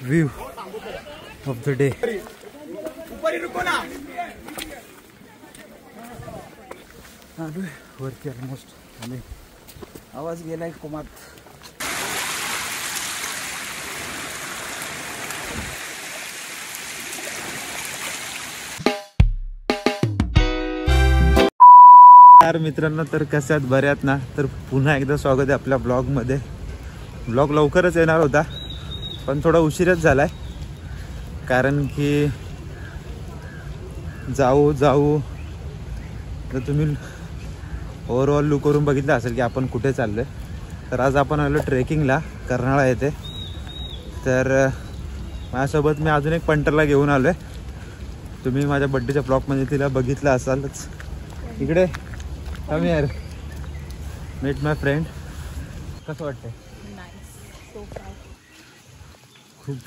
View of the day. वरती almost आणि आवाज गेलाय कोमात. यार मित्रांनो, तर कसे आहात, बरे आहात ना? तर पुन्हा एकदा स्वागत आहे आपल्या ब्लॉगमध्ये. ब्लॉग लवकरच येणार होता पण थोडा उशीरच झालाय, कारण की जाऊ तर तुम्ही ओव्हरऑल लुक करून बघितलं असेल की आपण कुठे चाललोय. तर आज आपण आलो ट्रेकिंगला कर्नाळा येथे. तर माझ्यासोबत मी अजून एक पंटरला घेऊन आलोय. तुम्ही माझ्या बड्डेच्या ब्लॉगमध्ये तिला बघितलं असालच. इकडे कम यार, मीट माय फ्रेंड. कसं वाटतंय? खूप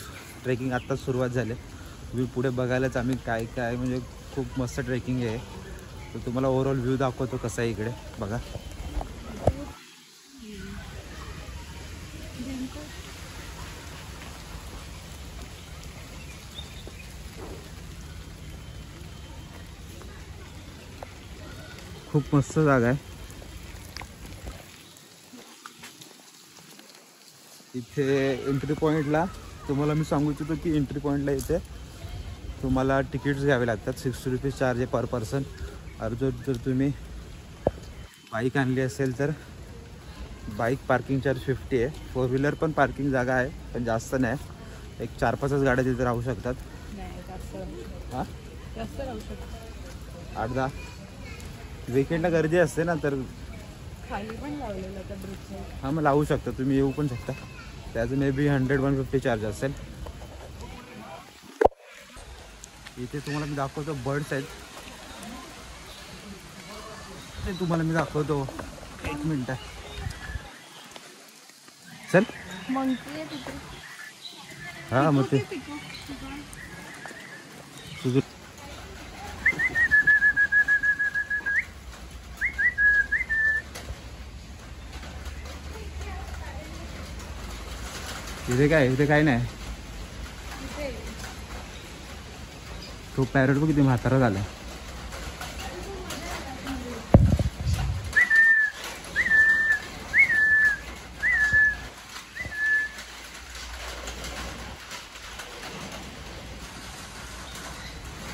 ट्रेकिंग आत्ताच सुरुवात झाली. तुम्ही पुढे बघायलाच आम्ही काय काय म्हणजे खूप मस्त ट्रेकिंग आहे. तर तुम्हाला ओव्हरऑल व्ह्यू दाखवतो कसा आहे इकडे बघा. खूप मस्त जागा आहे. इथे एंट्री पॉईंटला तुम्हाला मी सांगू इच्छितो की एंट्री पॉईंटला इथे तुम्हाला तिकीट्स घ्यावे लागतात. 60 रुपीज चार्ज आहे पर पर्सन. जर तुम्ही बाईक आणली असेल तर बाईक पार्किंग चार्ज 50 आहे. 4 व्हीलर पण पार्किंग जागा आहे पण जास्त नाही. एक 4-5च गाड्या तिथे राहू शकतात. हां, 8-10. वीकेंडला गर्दी असते ना, तर खाली पण लावलेलं त्या ब्रिजवर. हां, मग लावू शकता तुम्ही, येऊ पण शकता. त्याचं मे बी 100-150 चार्ज असेल. इथे तुम्हाला मी दाखवतो बर्ड्स आहेत. ते तुम्हाला मी दाखवतो, 1 मिनिट. चल. मंकी आहे तिथे. हां, मग ते तुझं इथे काय नाही. तो पॅरट बघ किती म्हातारा झाला.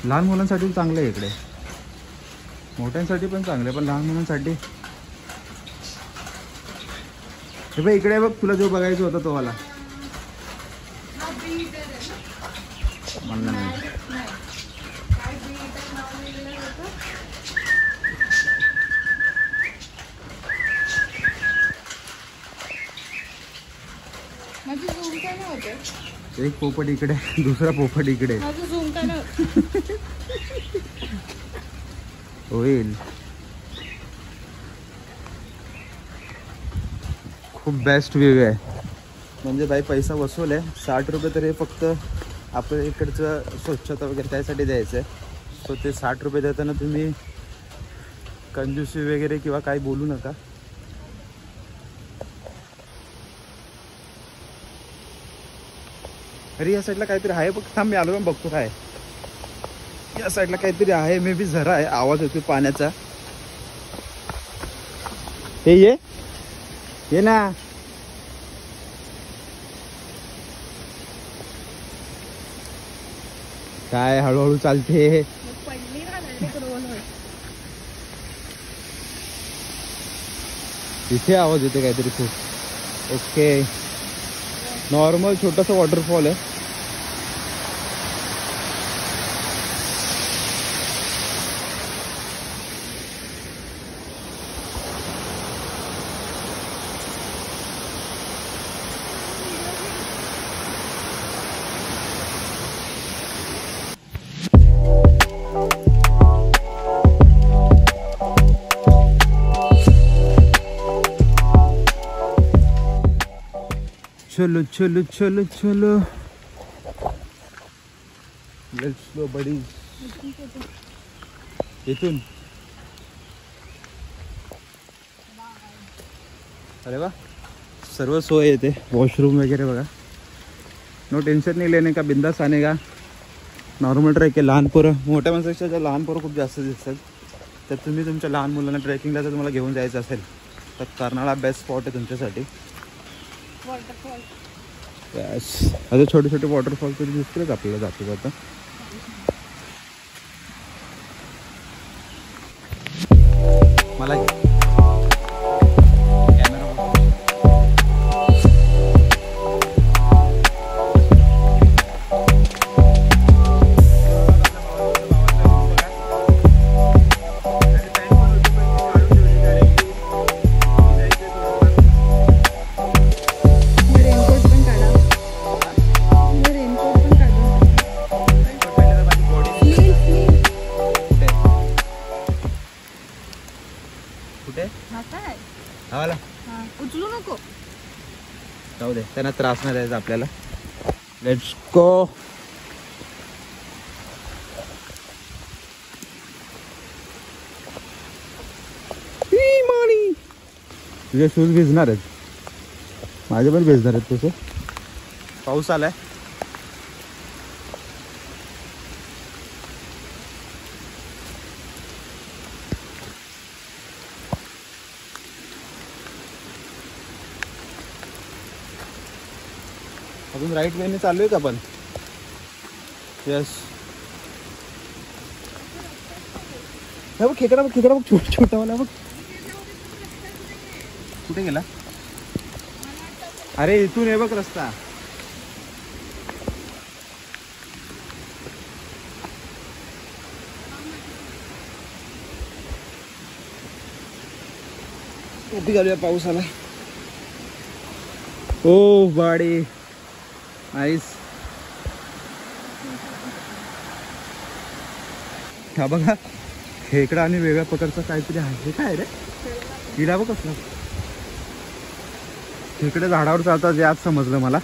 लहान मुलांसाठी चांगलं आहे इकडे, मोठ्यांसाठी पण चांगलं आहे, पण लहान मुलांसाठी हे बघ इकडे बघ. तुला जो बघायचं होता तो वाला म्हणलं नाही. एक पोपट इकडे, दुसरा पोपट इकडे. होईल. खूप बेस्ट व्ह्यू आहे. म्हणजे बाई पैसा वसूल आहे. 60 रुपये तरी फक्त आपल्या इकडचं स्वच्छता वगैरे त्यासाठी द्यायचं आहे. सो ते 60 रुपये देताना तुम्ही कंजूसी वगैरे किंवा काही बोलू नका. अरे या साईडला काहीतरी आहे बघ. थांब, मी आलो पण बघतो काय. या साईडला काहीतरी आहे, मे बी झरा आहे. आवाज येतो पाण्याचा. हे ये ना. काय हळूहळू चालते. इथे आवाज येते काहीतरी खूप. ओके, नॉर्मल छोटासा वॉटरफॉल आहे. चलो चलो चलो चलो, लेट्स गो बडी. इथून अरे वा, सर्व सोय येते, वॉशरूम वगैरे बघा. नो टेन्शन नहीं लेने का, बिंदास आने का. नॉर्मल ट्रेक आहे. लहान पोरं मोठ्या माणसापेक्षा जर लहान पोरं खूप जास्त दिसतात, तर तुम्ही तुमच्या लहान मुलांना ट्रेकिंगला जर तुम्हाला घेऊन जायचं असेल तर कर्नाळा बेस्ट स्पॉट आहे तुमच्यासाठी. वॉटरफॉल. बस आता छोटे छोटे वॉटरफॉल तरी दिसतीलच आपल्याला जाता जाता. मला रेनकोट पण काढा. रेनकोट पण काढा. कुठे हा काय? हवाला हा उचलू नको. जाऊ दे, त्यांना त्रास नाही द्यायचा आपल्याला. Let's go. तुझे शूज भिजणार आहेत, माझे पण भिजणार आहेत तसं. पाऊस आलाय. अजून राईट वेने चालू आहे का पण? यस. हे बघ खेकडा बघ, खेकडा बघ, छोटा छोटा वाला बघ. कुठे गेला? अरे इथून हे बघ रस्ता. टोपी घालूया, पाऊस आला. ओ बाडी नाईस. हा बघा खेकडा आणि वेगळ्या प्रकारचा काहीतरी आहे. हे काय रे? किडा बघ कसला. खेकडे झाडावर चालतात हे आज समजलं मला.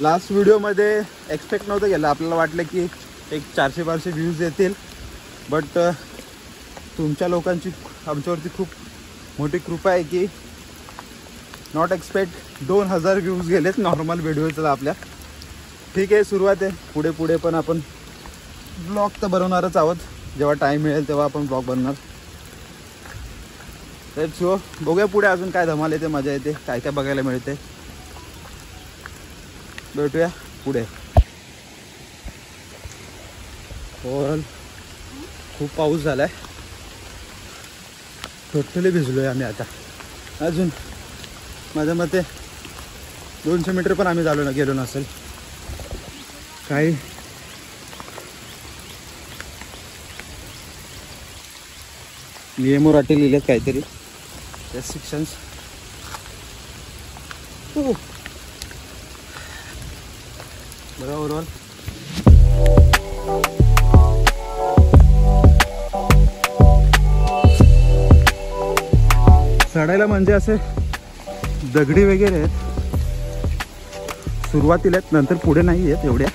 लास्ट व्हिडिओमध्ये एक्सपेक्ट नव्हतं केलं. आपल्याला वाटलं की एक 400-500 व्ह्यूज येतील, बट तुमच्या लोकांची आमच्यावरती खूप मोठी कृपा आहे की नॉट एक्सपेक्ट 2000 व्ह्यूज गेलेत नॉर्मल व्हिडिओचं आपल्या. ठीक आहे, सुरुवात आहे. पुढे पुढे पण आपण ब्लॉग तर बनवणारच आहोत. जेव्हा टाईम मिळेल तेव्हा आपण ब्लॉग बनणार. Let's go. बघूया पुढे अजून काय धमाल येते, मजा येते, काय काय बघायला मिळते. भेटूया पुढे. ओव्हरऑल खूप पाऊस झालाय, टोटली भिजलोय आम्ही. आता अजून माझ्या मते 200 मीटर पण आम्ही गेलो नसेल. काही नियम अटी लिहिलेत काहीतरी रेस्ट्रिक्शन्स. बरोबर. चढायला म्हणजे असे दगडी वगैरे आहेत, सुरुवातीला आहेत, नंतर पुढे नाही आहेत एवढ्या.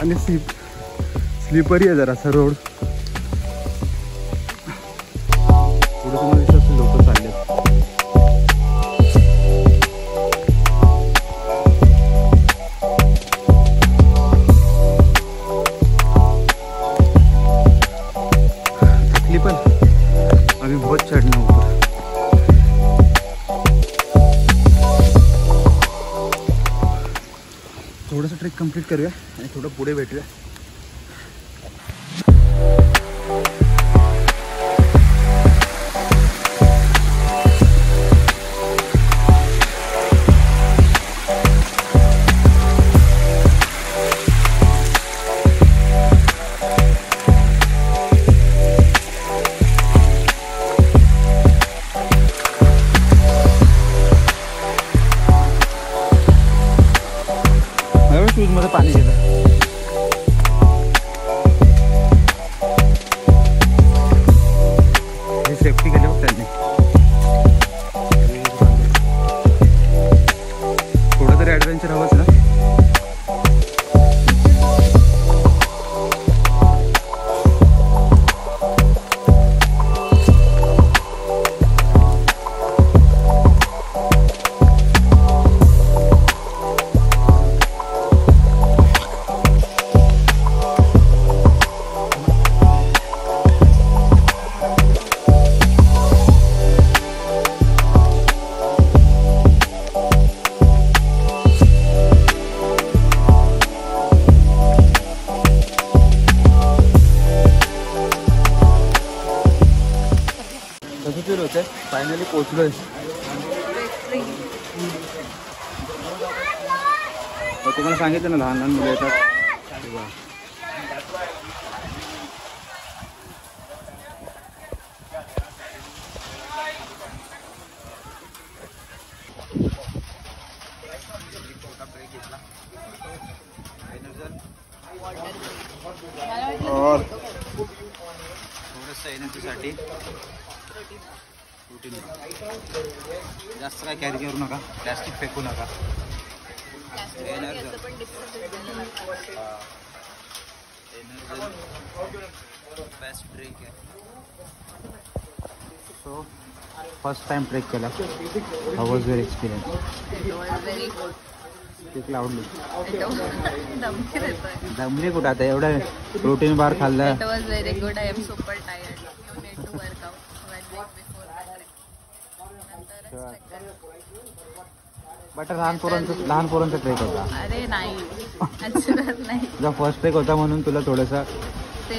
आणि स्लिपरी आहे जरासा रोड. पुढे तुम्हाला दिसत लोक चालले. थकली पण आम्ही बहुत चढणं ऊपर. थोडंसं ट्रेक कंप्लीट करूया आणि थोडं पुढे भेटूया. शूजमध्ये पाणी गेलं. हे सेफ्टी केली बघ त्यांनी. थोडं तरी ॲडव्हेंचर हवंच ना. कसं फील होतंय? फायनली पोचलोय. तुम्हाला सांगितलं ना लहान लहान मुलं येतात. और थोडंसं एनर्जीसाठी प्रोटीन. जास्त काय कॅरी करू नका, प्लॅस्टिक फेकू नका. एनर्जी बेस्ट ट्रेक आहे. सो फर्स्ट टाइम ट्रेक केला. How was your experience? Trek आवडली? दमली कुठं आता? एवढं प्रोटीन बार खाल्लं. It was very good. I am super tired. You need to work out 1 week before the trek. But लहान पोरांचा ट्रेक होता. अरे नाही, अजिबात नाही. तुझा फर्स्ट ट्रेक होता म्हणून तुला थोडंसं ते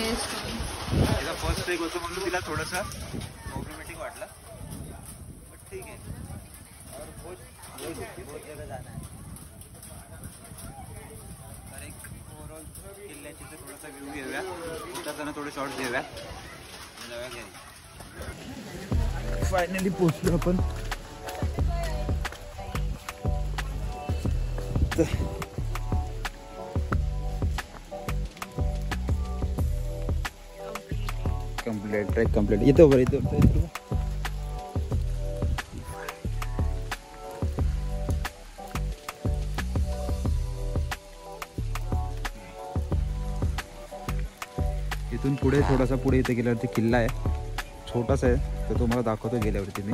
तिला फर्स्ट ट्रेक होतं म्हणून तिला थोडंसं प्रॉब्लेमॅटिक वाटलं. बट ठीक आहे. और बहुत जगह जाना है. तर एक ओव्हरऑल किल्ल्याची थोडासा व्ह्यू घेऊया. उतरताना थोडे शॉर्ट्स घेऊया. जाऊया घरी. फायनली पोचलो आपण. Complete trek complete. येतो बरं येतो. इथून पुढे थोडासा पुढे इथे गेल्यावरती किल्ला आहे. छोटासा आहे, तर तुम्हाला दाखवतो गेल्यावरती मी.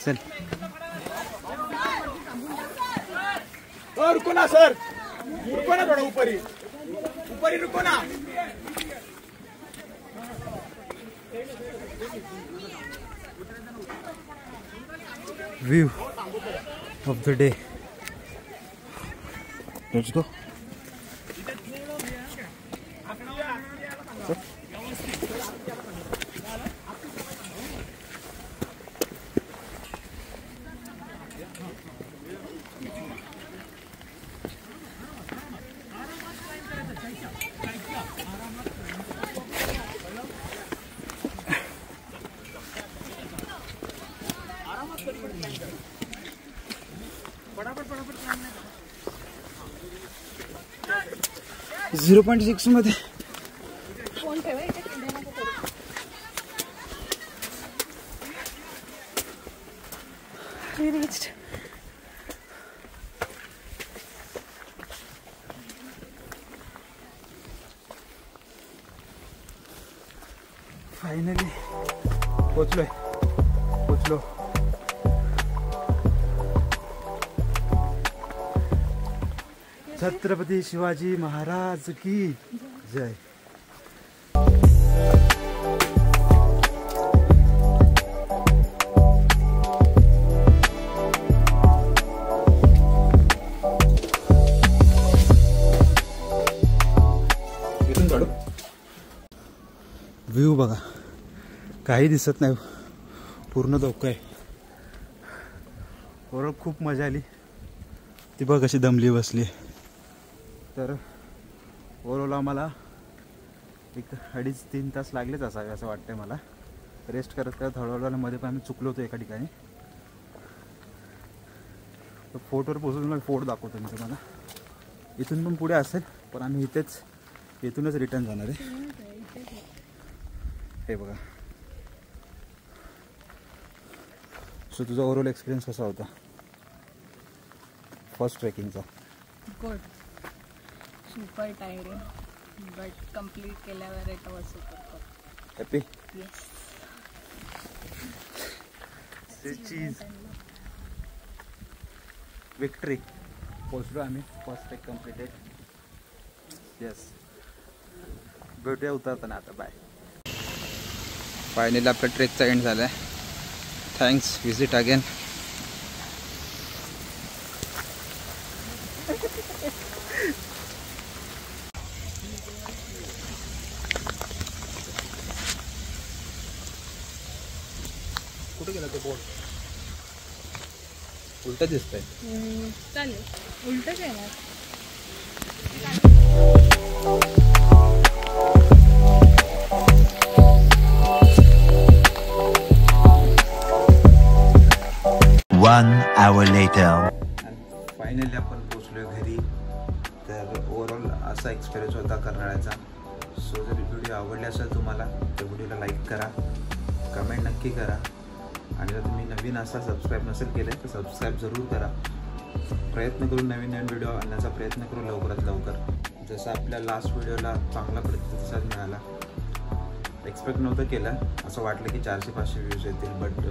चल रुको ना सर, रुको ना, थोड़ा ऊपर ही रुको ना. View of the day. Let's go. फटाफट 0.6 मध्ये फोन ठेवा इथे. We reached. फायनली पोचलो. छत्रपती शिवाजी महाराज की जय. व्ह्यू बघा, काही दिसत नाही, पूर्ण धोका आहे. बरोबर खूप मजा आली. ती बघ कशी दमली बसली. तर ओव्हरऑल आम्हाला 2.5-3 तास लागलेच असावे असं वाटतंय मला. रेस्ट करत करत हळूहळू मध्ये पण आम्ही चुकलो होतो एका ठिकाणी. तर फोर्टवर पोहोचून मला फोर्ट दाखवतो मी तुम्हाला. इथून पण पुढे असेल, पण आम्ही इथूनच रिटर्न जाणार आहे. हे बघा. सो तुझा ओव्हरऑल एक्सपिरियन्स कसा होता फर्स्ट ट्रेकिंगचा? Good. Super tiring but complete केल्यावर it was super good. Happy? Yes. Cheese victory. पोचलो आम्ही. First trek completed. येस. भेटूया उतरताना आता. बाय. फायनली आपला ट्रेकचा एंड झाला आहे. थँक्स. Visit again. कुठे गेला तो बोर्ड? उलट दिसतंय. चालेल. उलटच येणार. One hour later. फायनली आपण पोचलो घरी. तर ओव्हरऑल असा एक्सपिरियन्स होता कर्नाळ्याचा. सो जर व्हिडिओ आवडले असेल तुम्हाला तर व्हिडिओला लाईक करा, कमेंट नक्की करा. आणि जर तुम्ही नवीन असाल, सबस्क्राईब नसेल केले तर सबस्क्राईब जरूर करा. प्रयत्न करून नवीन प्रयत्न आणण्याचा प्रयत्न करू लवकरात लवकर. जसं आपल्या लास्ट व्हिडिओला चांगला प्रतिसाद मिळाला. एक्सपेक्ट नव्हतं केलं. असं वाटलं की 400-500 व्ह्यूज येतील, बट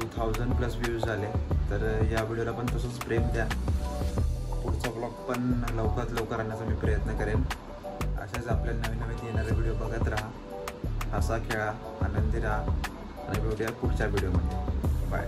2000+ व्ह्यूज झाले. तर या व्हिडिओला पण तसंच प्रेम द्या. पुढचा ब्लॉग पण लवकरात लवकर आणण्याचा मी प्रयत्न करेन. अशाच आपल्याला नवीन नवीन येणारे व्हिडिओ बघत राहा. हसा खेळा, आनंदी राहा आणि भेटूया पुढच्या व्हिडिओमध्ये. बाय.